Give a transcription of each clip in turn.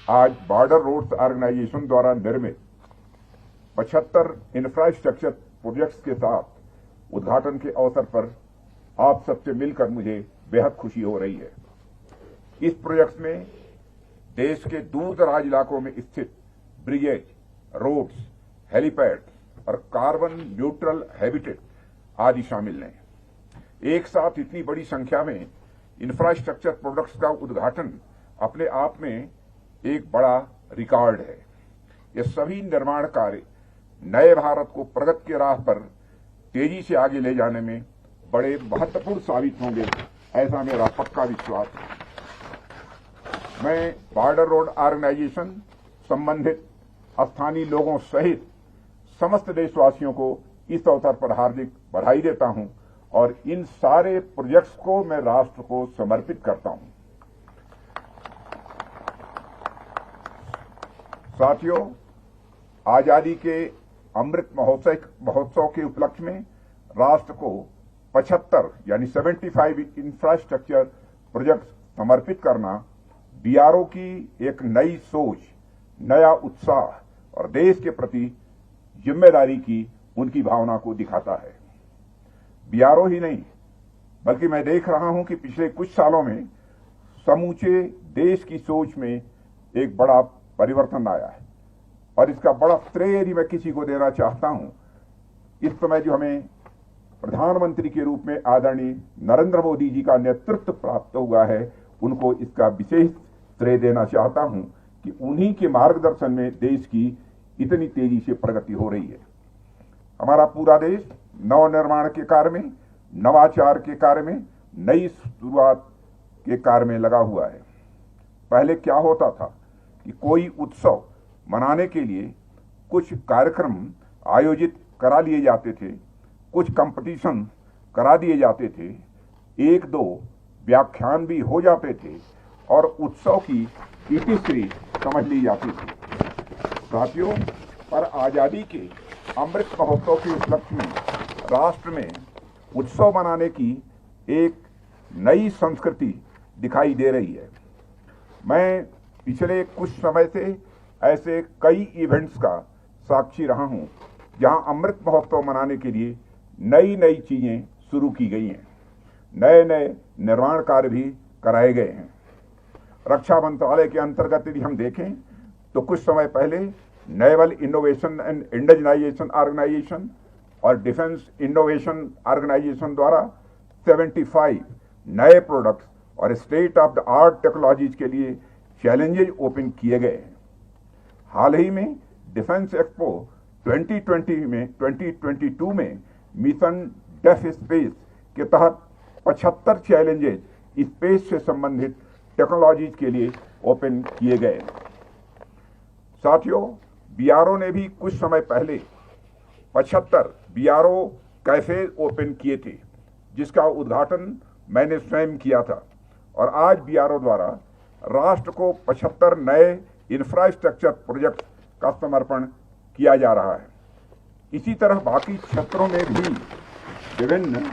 आज border roads organisation द्वारा निर्मित 75 इंफ्रास्ट्रक्चर प्रोजेक्ट्स के साथ उद्घाटन के अवसर पर आप सबसे मिलकर मुझे बेहद खुशी हो रही है। इस प्रोजेक्ट में देश के दूर दराज इलाकों में स्थित ब्रिजेज, रोड्स, हेलीपैड और कार्बन न्यूट्रल हैबिटेट आदि शामिल हैं। एक साथ इतनी बड़ी संख्या में इंफ्रास्ट्रक्चर प्रोजेक्ट्स का उद्घाटन अपने आप में एक बड़ा रिकॉर्ड है। ये सभी निर्माण कार्य नए भारत को प्रगति की राह पर तेजी से आगे ले जाने में बड़े महत्वपूर्ण साबित होंगे, ऐसा मेरा पक्का विश्वास है। मैं बॉर्डर रोड ऑर्गेनाइजेशन, संबंधित स्थानीय लोगों सहित समस्त देशवासियों को इस अवसर पर हार्दिक बधाई देता हूं और इन सारे प्रोजेक्ट्स को मैं राष्ट्र को समर्पित करता हूं। साथियों, आजादी के अमृत महोत्सव के उपलक्ष्य में राष्ट्र को 75 यानी 75 इंफ्रास्ट्रक्चर प्रोजेक्ट समर्पित करना बीआरओ की एक नई सोच, नया उत्साह और देश के प्रति जिम्मेदारी की उनकी भावना को दिखाता है। बीआरओ ही नहीं, बल्कि मैं देख रहा हूं कि पिछले कुछ सालों में समूचे देश की सोच में एक बड़ा परिवर्तन आया है और इसका बड़ा श्रेय यदि मैं किसी को देना चाहता हूं, इस समय जो हमें प्रधानमंत्री के रूप में आदरणीय नरेंद्र मोदी जी का नेतृत्व प्राप्त हुआ है, उनको इसका विशेष श्रेय देना चाहता हूं कि उन्हीं के मार्गदर्शन में देश की इतनी तेजी से प्रगति हो रही है। हमारा पूरा देश नवनिर्माण के कार्य में, नवाचार के कार्य में, नई शुरुआत के कार्य में लगा हुआ है। पहले क्या होता था कि कोई उत्सव मनाने के लिए कुछ कार्यक्रम आयोजित करा लिए जाते थे, कुछ कंपटीशन करा दिए जाते थे, एक दो व्याख्यान भी हो जाते थे और उत्सव की इतिश्री समझ ली जाती थी। साथियों, पर आजादी के अमृत महोत्सव के उपलक्ष्य में राष्ट्र में उत्सव मनाने की एक नई संस्कृति दिखाई दे रही है। मैं पिछले कुछ समय से ऐसे कई इवेंट्स का साक्षी रहा हूं जहां अमृत महोत्सव मनाने के लिए नई नई चीजें शुरू की गई हैं, नए नए निर्माण कार्य भी कराए गए हैं। रक्षा मंत्रालय के अंतर्गत यदि हम देखें तो कुछ समय पहले naval innovation and indigenisation organisation और डिफेंस इनोवेशन ऑर्गेनाइजेशन द्वारा 75 नए प्रोडक्ट्स और state of the art technologies के लिए चैलेंजेज ओपन किए गए हैं। हाल ही में डिफेंस एक्सपो 2022 में मिशन डेफ स्पेस के तहत 75 चैलेंजेज स्पेस से संबंधित टेक्नोलॉजीज के लिए ओपन किए गए। साथियों, बीआरओ ने भी कुछ समय पहले 75 बीआरओ कैफे ओपन किए थे, जिसका उद्घाटन मैंने स्वयं किया था और आज बीआरओ द्वारा राष्ट्र को 75 नए इंफ्रास्ट्रक्चर प्रोजेक्ट का समर्पण किया जा रहा है। इसी तरह बाकी क्षेत्रों में भी विभिन्न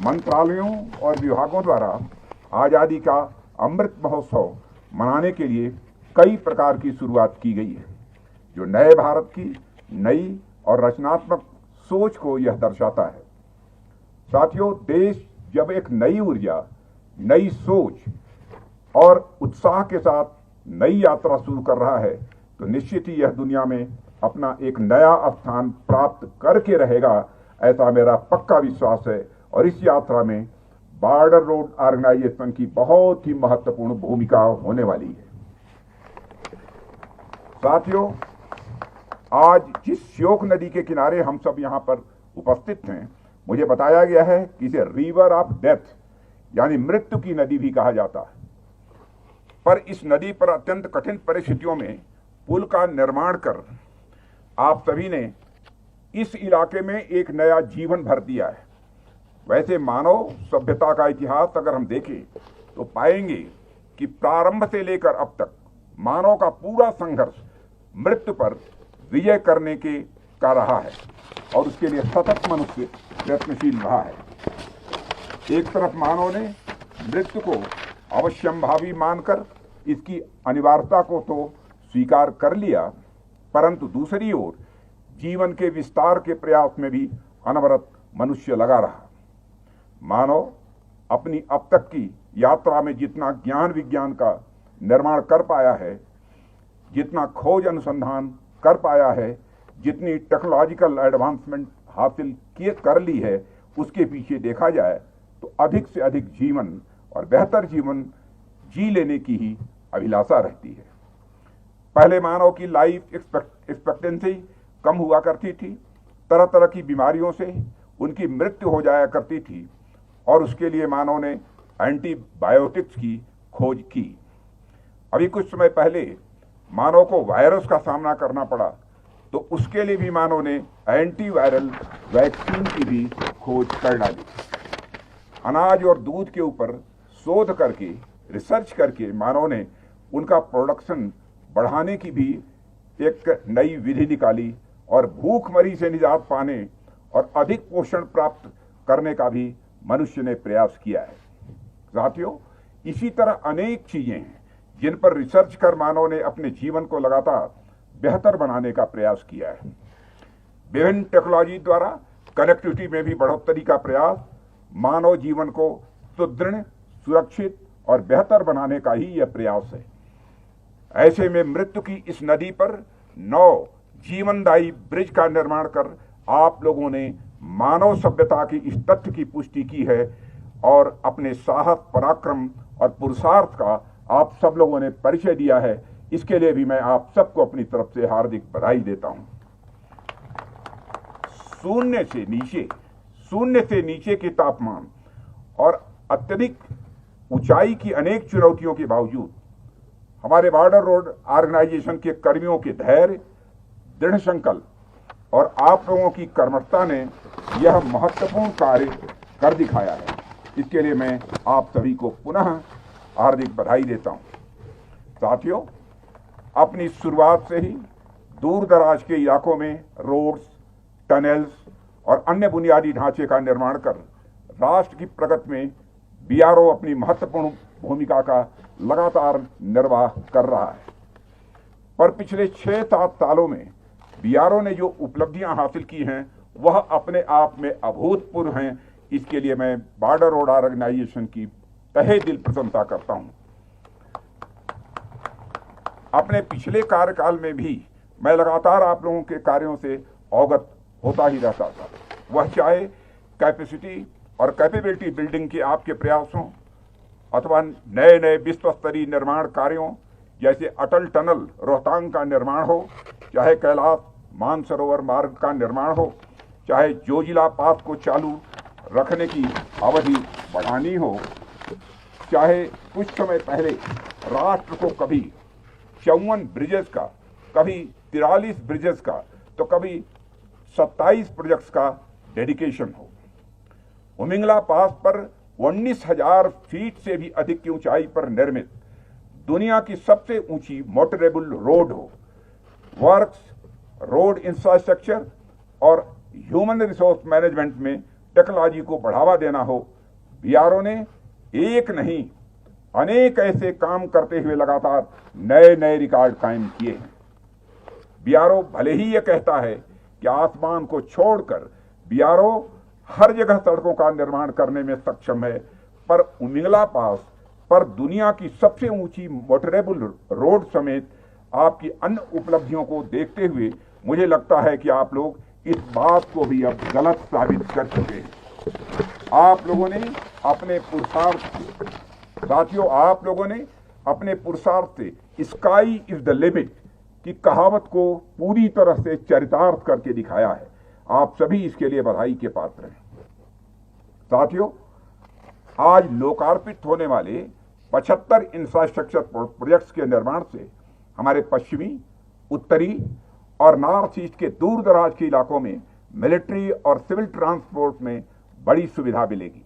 मंत्रालयों और विभागों द्वारा आजादी का अमृत महोत्सव मनाने के लिए कई प्रकार की शुरुआत की गई है, जो नए भारत की नई और रचनात्मक सोच को यह दर्शाता है। साथियों, देश जब एक नई ऊर्जा, नई सोच और उत्साह के साथ नई यात्रा शुरू कर रहा है तो निश्चित ही यह दुनिया में अपना एक नया स्थान प्राप्त करके रहेगा, ऐसा मेरा पक्का विश्वास है। और इस यात्रा में बॉर्डर रोड ऑर्गेनाइजेशन की बहुत ही महत्वपूर्ण भूमिका होने वाली है। साथियों, आज जिस श्योक नदी के किनारे हम सब यहाँ पर उपस्थित हैं, मुझे बताया गया है कि इसे रिवर ऑफ डेथ यानी मृत्यु की नदी भी कहा जाता है। पर इस नदी पर अत्यंत कठिन परिस्थितियों में पुल का निर्माण कर आप सभी ने इस इलाके में एक नया जीवन भर दिया है। वैसे मानव सभ्यता का इतिहास अगर हम देखें तो पाएंगे कि प्रारंभ से लेकर अब तक मानव का पूरा संघर्ष मृत्यु पर विजय करने के का रहा है और उसके लिए सतत मनुष्य प्रयत्नशील रहा है। एक तरफ मानव ने मृत्यु को अवश्यंभावी मानकर इसकी अनिवार्यता को तो स्वीकार कर लिया, परंतु दूसरी ओर जीवन के विस्तार के प्रयास में भी अनवरत मनुष्य लगा रहा। मानव अपनी अब तक की यात्रा में जितना ज्ञान विज्ञान का निर्माण कर पाया है, जितना खोज अनुसंधान कर पाया है, जितनी टेक्नोलॉजिकल एडवांसमेंट हासिल कर ली है, उसके पीछे देखा जाए तो अधिक से अधिक जीवन और बेहतर जीवन जी लेने की ही अभिलाषा रहती है। पहले मानव की लाइफ एक्सपेक्टेंसी कम हुआ करती थी, तरह तरह की बीमारियों से उनकी मृत्यु हो जाया करती थी और उसके लिए मानव ने एंटीबायोटिक्स की खोज की। अभी कुछ समय पहले मानव को वायरस का सामना करना पड़ा, तो उसके लिए भी मानव ने एंटीवायरल वैक्सीन की भी खोज कर डाली। अनाज और दूध के ऊपर शोध करके, रिसर्च करके मानव ने उनका प्रोडक्शन बढ़ाने की भी एक नई विधि निकाली और भूखमरी से निजात पाने और अधिक पोषण प्राप्त करने का भी मनुष्य ने प्रयास किया है। साथियों, इसी तरह अनेक चीजें हैं जिन पर रिसर्च कर मानव ने अपने जीवन को लगातार बेहतर बनाने का प्रयास किया है। विभिन्न टेक्नोलॉजी द्वारा कनेक्टिविटी में भी बढ़ोतरी का प्रयास मानव जीवन को सुदृढ़, सुरक्षित और बेहतर बनाने का ही यह प्रयास है। ऐसे में मृत्यु की इस नदी पर 9 जीवनदायी ब्रिज का निर्माण कर आप लोगों ने मानव सभ्यता की इस तथ्य की पुष्टि की है और अपने साहस, पराक्रम और पुरुषार्थ का आप सब लोगों ने परिचय दिया है। इसके लिए भी मैं आप सबको अपनी तरफ से हार्दिक बधाई देता हूं। शून्य से नीचे के तापमान और अत्यधिक ऊंचाई की अनेक चुनौतियों के बावजूद हमारे बॉर्डर रोड ऑर्गेनाइजेशन के कर्मियों के धैर्य, दृढ़ संकल्प और आप लोगों की कर्मठता ने यह महत्वपूर्ण कार्य कर दिखाया है। इसके लिए मैं आप सभी को पुनः हार्दिक बधाई देता हूं। साथियों, अपनी शुरुआत से ही दूर दराज के इलाकों में रोड्स, टनल्स और अन्य बुनियादी ढांचे का निर्माण कर राष्ट्र की प्रगति में बीआरओ अपनी महत्वपूर्ण भूमिका का लगातार निर्वाह कर रहा है। पर पिछले 6-7 सालों में बीआरओ ने जो उपलब्धियां हासिल की हैं वह अपने आप में अभूतपूर्व हैं। इसके लिए मैं बॉर्डर रोड ऑर्गेनाइजेशन की तहे दिल प्रशंसा करता हूं। अपने पिछले कार्यकाल में भी मैं लगातार आप लोगों के कार्यों से अवगत होता ही रहता था, वह चाहे कैपेसिटी और कैपेबिलिटी बिल्डिंग के आपके प्रयासों अथवा नए नए विश्व स्तरीय निर्माण कार्यों जैसे अटल टनल रोहतांग का निर्माण हो, चाहे कैलाश मानसरोवर मार्ग का निर्माण हो, चाहे जोजिला पास को चालू रखने की अवधि बढ़ानी हो, चाहे कुछ समय पहले राष्ट्र को कभी 54 ब्रिजेस का, कभी 43 ब्रिजेस का, तो कभी 27 प्रोजेक्ट्स का डेडिकेशन हो। उमिंगला पास पर 19,000 फीट से भी अधिक की ऊंचाई पर निर्मित दुनिया की सबसे ऊंची मोटरेबल रोड हो। वर्क्स, रोड इंफ्रास्ट्रक्चर और ह्यूमन रिसोर्स मैनेजमेंट में टेक्नोलॉजी को बढ़ावा देना हो। बीआरओ ने एक नहीं अनेक ऐसे काम करते हुए लगातार नए नए रिकॉर्ड कायम किए हैं। बीआरओ भले ही यह कहता है कि आसमान को छोड़कर बीआरओ हर जगह सड़कों का निर्माण करने में सक्षम है, पर उमिंगला पास पर दुनिया की सबसे ऊंची मोटरेबल रोड समेत आपकी अन्य उपलब्धियों को देखते हुए मुझे लगता है कि आप लोग इस बात को भी अब गलत साबित कर चुके हैं। आप लोगों ने अपने पुरुषार्थ, साथियों, आप लोगों ने अपने पुरुषार्थ से स्काई इज द लिमिट की कहावत को पूरी तरह से चरितार्थ करके दिखाया है। आप सभी इसके लिए बधाई के पात्र हैं। साथियों, आज लोकार्पित होने वाले 75 इंफ्रास्ट्रक्चर प्रोजेक्ट्स के निर्माण से हमारे पश्चिमी, उत्तरी और नॉर्थ ईस्ट के दूर दराज के इलाकों में मिलिट्री और सिविल ट्रांसपोर्ट में बड़ी सुविधा मिलेगी।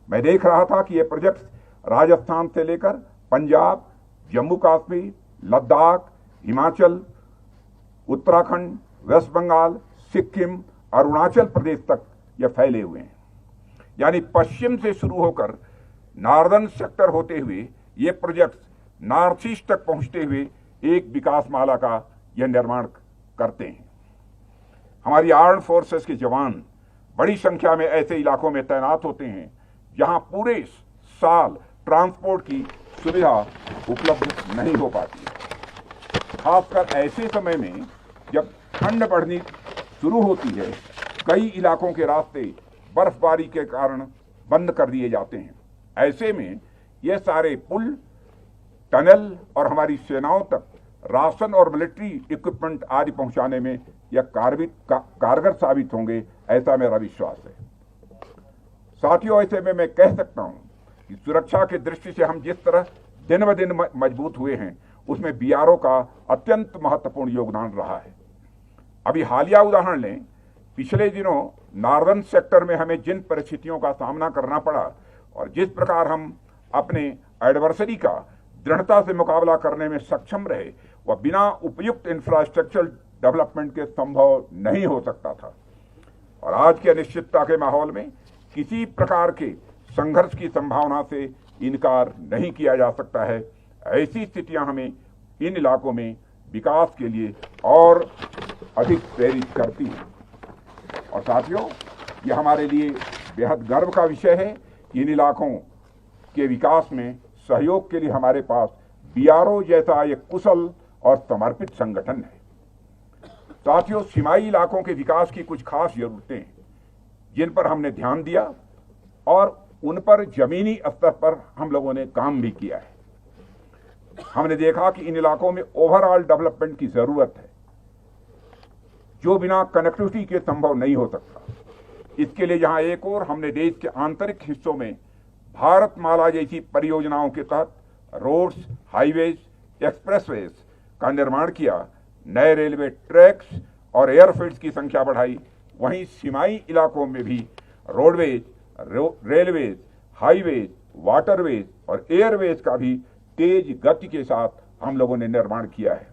मैं देख रहा था कि ये प्रोजेक्ट्स राजस्थान से लेकर पंजाब, जम्मू कश्मीर, लद्दाख, हिमाचल, उत्तराखंड, वेस्ट बंगाल, सिक्किम, अरुणाचल प्रदेश तक ये फैले हुए हैं। यानी पश्चिम से शुरू होकर नॉर्दर्न सेक्टर होते हुए ये प्रोजेक्ट्स नॉर्थ ईस्ट तक पहुंचते हुए एक विकास माला का यह निर्माण करते हैं। हमारी आर्म्ड फोर्सेस के जवान बड़ी संख्या में ऐसे इलाकों में तैनात होते हैं जहां पूरे साल ट्रांसपोर्ट की सुविधा उपलब्ध नहीं हो पाती है। खासकर ऐसे समय में जब ठंड बढ़नी शुरू होती है, कई इलाकों के रास्ते बर्फबारी के कारण बंद कर दिए जाते हैं। ऐसे में ये सारे पुल, टनल और हमारी सेनाओं तक राशन और मिलिट्री इक्विपमेंट आदि पहुंचाने में यह कारगर साबित होंगे, ऐसा मेरा विश्वास है। साथियों, ऐसे में मैं कह सकता हूं कि सुरक्षा की दृष्टि से हम जिस तरह दिन ब दिन मजबूत हुए हैं, उसमें बीआरओ का अत्यंत महत्वपूर्ण योगदान रहा है। अभी हालिया उदाहरण लें, पिछले दिनों नॉर्दर्न सेक्टर में हमें जिन परिस्थितियों का सामना करना पड़ा और जिस प्रकार हम अपने एडवर्सरी का दृढ़ता से मुकाबला करने में सक्षम रहे, वह बिना उपयुक्त इंफ्रास्ट्रक्चर डेवलपमेंट के संभव नहीं हो सकता था। और आज की अनिश्चितता के माहौल में किसी प्रकार के संघर्ष की संभावना से इनकार नहीं किया जा सकता है। ऐसी स्थितियां हमें इन इलाकों में विकास के लिए और अधिक प्रेरित करती हैं। और साथियों, यह हमारे लिए बेहद गर्व का विषय है कि इन इलाकों के विकास में सहयोग के लिए हमारे पास बीआरओ जैसा एक कुशल और समर्पित संगठन है। साथियों, सीमाई इलाकों के विकास की कुछ खास जरूरतें हैं जिन पर हमने ध्यान दिया और उन पर जमीनी स्तर पर हम लोगों ने काम भी किया है। हमने देखा कि इन इलाकों में ओवरऑल डेवलपमेंट की जरूरत है, जो बिना कनेक्टिविटी के संभव नहीं हो सकता। इसके लिए जहां एक और हमने देश के आंतरिक हिस्सों में भारतमाला जैसी परियोजनाओं के तहत रोड्स, हाईवेज, एक्सप्रेसवेज का निर्माण किया, नए रेलवे ट्रैक्स और एयरफील्ड्स की संख्या बढ़ाई, वहीं सीमाई इलाकों में भी रोडवेज, रेलवेज, हाईवेज, वाटरवेज और एयरवेज का भी तेज गति के साथ हम लोगों ने निर्माण किया है।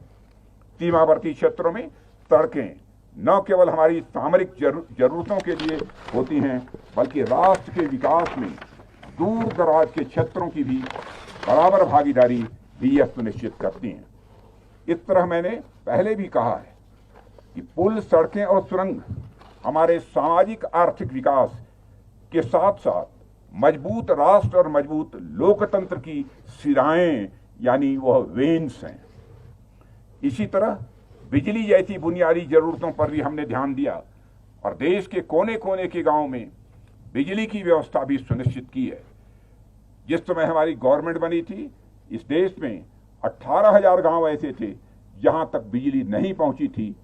सीमावर्ती क्षेत्रों में सड़कें न केवल हमारी सामरिक जरूरतों के लिए होती हैं, बल्कि राष्ट्र के विकास में दूर दराज के क्षेत्रों की भी बराबर भागीदारी भी यह सुनिश्चित करती हैं। इस तरह मैंने पहले भी कहा है कि पुल, सड़कें और सुरंग हमारे सामाजिक आर्थिक विकास के साथ साथ मजबूत राष्ट्र और मजबूत लोकतंत्र की सिराएं यानी वह वेन्स हैं। इसी तरह बिजली जैसी बुनियादी जरूरतों पर भी हमने ध्यान दिया और देश के कोने कोने के गांवों में बिजली की व्यवस्था भी सुनिश्चित की है। जिस समय हमारी गवर्नमेंट बनी थी, इस देश में 18,000 गांव ऐसे थे जहां तक बिजली नहीं पहुंची थी।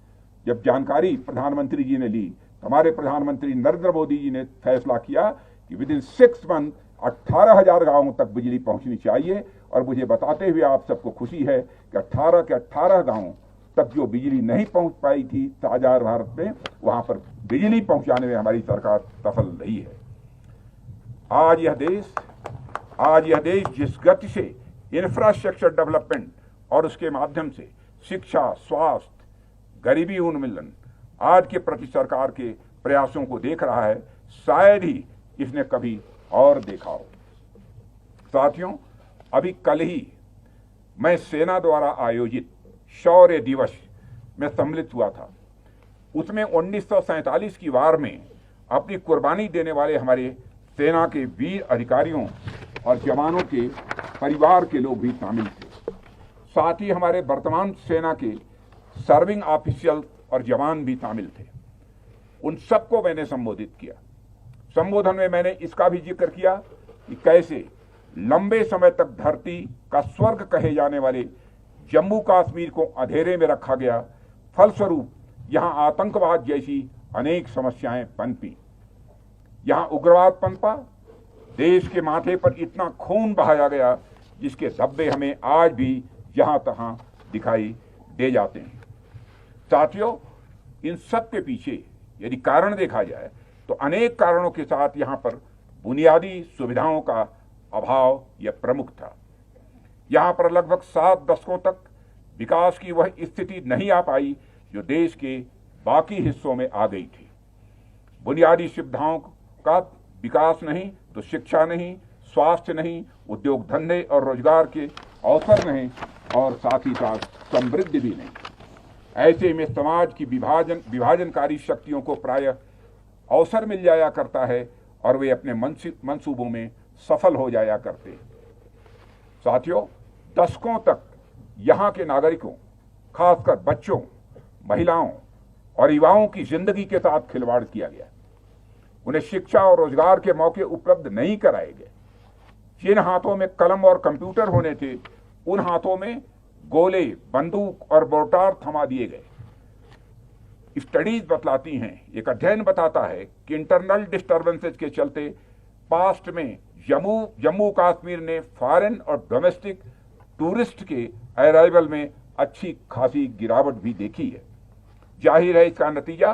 जब जानकारी प्रधानमंत्री जी ने ली, हमारे प्रधानमंत्री नरेंद्र मोदी जी ने फैसला किया कि विद इन 6 मंथ 18,000 गांवों तक बिजली पहुंचनी चाहिए। और मुझे बताते हुए आप सबको खुशी है कि 18 के 18 गांवों तक जो बिजली नहीं पहुंच पाई थी आजाद भारत में, वहां पर बिजली पहुंचाने में हमारी सरकार सफल रही है। आज यह देश जिस गति से इंफ्रास्ट्रक्चर डेवलपमेंट और उसके माध्यम से शिक्षा, स्वास्थ्य, गरीबी उन्मूलन आज के प्रति सरकार के प्रयासों को देख रहा है, शायद ही इसने कभी और देखा हो। साथियों, अभी कल ही मैं सेना द्वारा आयोजित शौर्य दिवस में सम्मिलित हुआ था। उसमें 1947 की वार में अपनी कुर्बानी देने वाले हमारे सेना के वीर अधिकारियों और जवानों के परिवार के लोग भी शामिल थे। साथ ही हमारे वर्तमान सेना के सर्विंग ऑफिशियल और जवान भी शामिल थे। उन सबको मैंने संबोधित किया। संबोधन में मैंने इसका भी जिक्र किया कि कैसे लंबे समय तक धरती का स्वर्ग कहे जाने वाले जम्मू कश्मीर को अंधेरे में रखा गया। फलस्वरूप यहां आतंकवाद जैसी अनेक समस्याएं पनपी, यहां उग्रवाद पनपा, देश के माथे पर इतना खून बहाया गया जिसके धब्बे हमें आज भी जहां तहां दिखाई दे जाते हैं। साथियों, इन सब के पीछे यदि कारण देखा जाए तो अनेक कारणों के साथ यहां पर बुनियादी सुविधाओं का अभाव यह प्रमुख था। यहां पर लगभग 7 दशकों तक विकास की वह स्थिति नहीं आ पाई जो देश के बाकी हिस्सों में आ गई थी। बुनियादी सुविधाओं का विकास नहीं तो शिक्षा नहीं, स्वास्थ्य नहीं, उद्योग धंधे और रोजगार के अवसर नहीं, और साथ ही साथ समृद्धि भी नहीं। ऐसे में समाज की विभाजनकारी शक्तियों को प्रायः अवसर मिल जाया करता है और वे अपने मंसूबों में सफल हो जाया करते हैं। साथियों, दशकों तक यहाँ के नागरिकों, खासकर बच्चों, महिलाओं और युवाओं की जिंदगी के साथ खिलवाड़ किया गया। उन्हें शिक्षा और रोजगार के मौके उपलब्ध नहीं कराए गए। जिन हाथों में कलम और कंप्यूटर होने थे, उन हाथों में गोले, बंदूक और मोर्टार थमा दिए गए। स्टडीज बतलाती हैं, एक अध्ययन बताता है कि इंटरनल डिस्टर्बेंसेस के चलते पास्ट में जम्मू कश्मीर ने फॉरेन और डोमेस्टिक टूरिस्ट के अराइवल में अच्छी खासी गिरावट भी देखी है। जाहिर है इसका नतीजा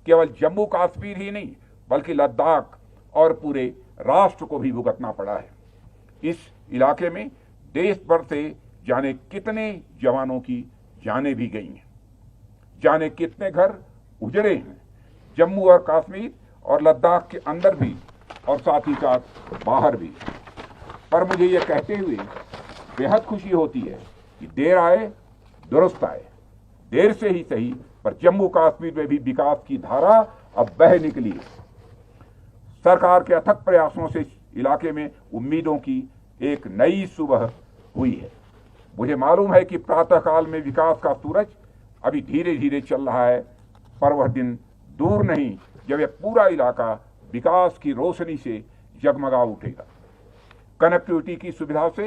केवल जम्मू कश्मीर ही नहीं बल्कि लद्दाख और पूरे राष्ट्र को भी भुगतना पड़ा है। इस इलाके में देश भर से जाने कितने जवानों की जानें भी गई हैं, जाने कितने घर उजड़े हैं, जम्मू और कश्मीर और लद्दाख के अंदर भी और साथ ही साथ बाहर भी। पर मुझे ये कहते हुए बेहद खुशी होती है कि देर आए दुरुस्त आए। देर से ही सही पर जम्मू कश्मीर में भी विकास की धारा अब बह निकली है। सरकार के अथक प्रयासों से इलाके में उम्मीदों की एक नई सुबह हुई है। मुझे मालूम है कि प्रातःकाल में विकास का सूरज अभी धीरे धीरे चल रहा है, पर वह दिन दूर नहीं जब यह पूरा इलाका विकास की रोशनी से जगमगा उठेगा। कनेक्टिविटी की सुविधा से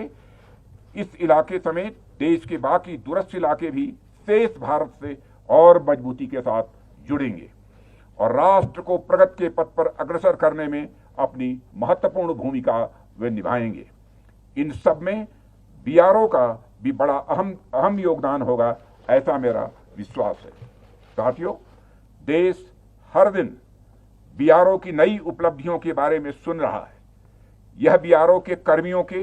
इस इलाके समेत देश के बाकी दूरस्थ इलाके भी शेष भारत से और मजबूती के साथ जुड़ेंगे और राष्ट्र को प्रगति के पथ पर अग्रसर करने में अपनी महत्वपूर्ण भूमिका वे निभाएंगे। इन सब में बीआरओ का भी बड़ा अहम योगदान होगा, ऐसा मेरा विश्वास है। साथियों, देश हर दिन बीआरओ की नई उपलब्धियों के बारे में सुन रहा है। यह बीआरओ के कर्मियों के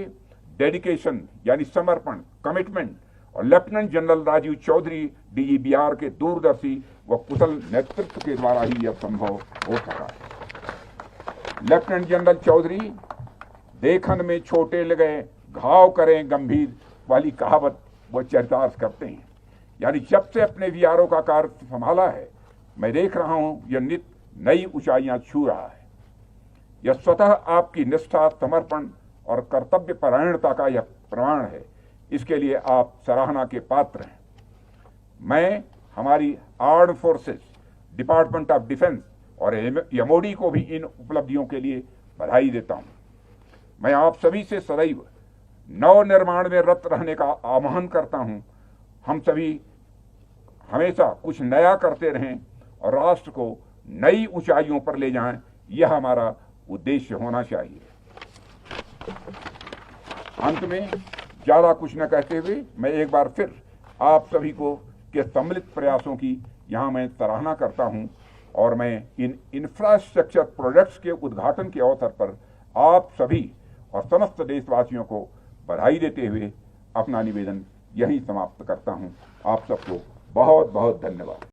डेडिकेशन यानी समर्पण, कमिटमेंट और lieutenant general Rajeev Chaudhary DG BR के दूरदर्शी व कुशल नेतृत्व के द्वारा ही यह संभव हो सका है। लेफ्टिनेंट जनरल चौधरी देखन में छोटे लगे घाव करें गंभीर वाली कहावत वो चरितार्थ करते हैं। यानी जब से अपने बीआरओ का कार्य संभाला है, मैं देख रहा हूं यह नित नई ऊंचाइयां छू रहा है। यह स्वतः आपकी निष्ठा, समर्पण और कर्तव्य परायणता का यह प्रमाण है। इसके लिए आप सराहना के पात्र हैं। मैं हमारी armed forces, department of defence और एमओडी को भी इन उपलब्धियों के लिए बधाई देता हूं। मैं आप सभी से सदैव नव निर्माण में रत रहने का आह्वान करता हूं। हम सभी हमेशा कुछ नया करते रहें और राष्ट्र को नई ऊंचाइयों पर ले जाएं, यह हमारा उद्देश्य होना चाहिए। अंत में ज्यादा कुछ न कहते हुए मैं एक बार फिर आप सभी को के सम्मिलित प्रयासों की यहां मैं सराहना करता हूं और मैं इन इंफ्रास्ट्रक्चर प्रोजेक्ट्स के उद्घाटन के अवसर पर आप सभी और समस्त देशवासियों को बधाई देते हुए अपना निवेदन यही समाप्त करता हूं। आप सबको बहुत बहुत धन्यवाद।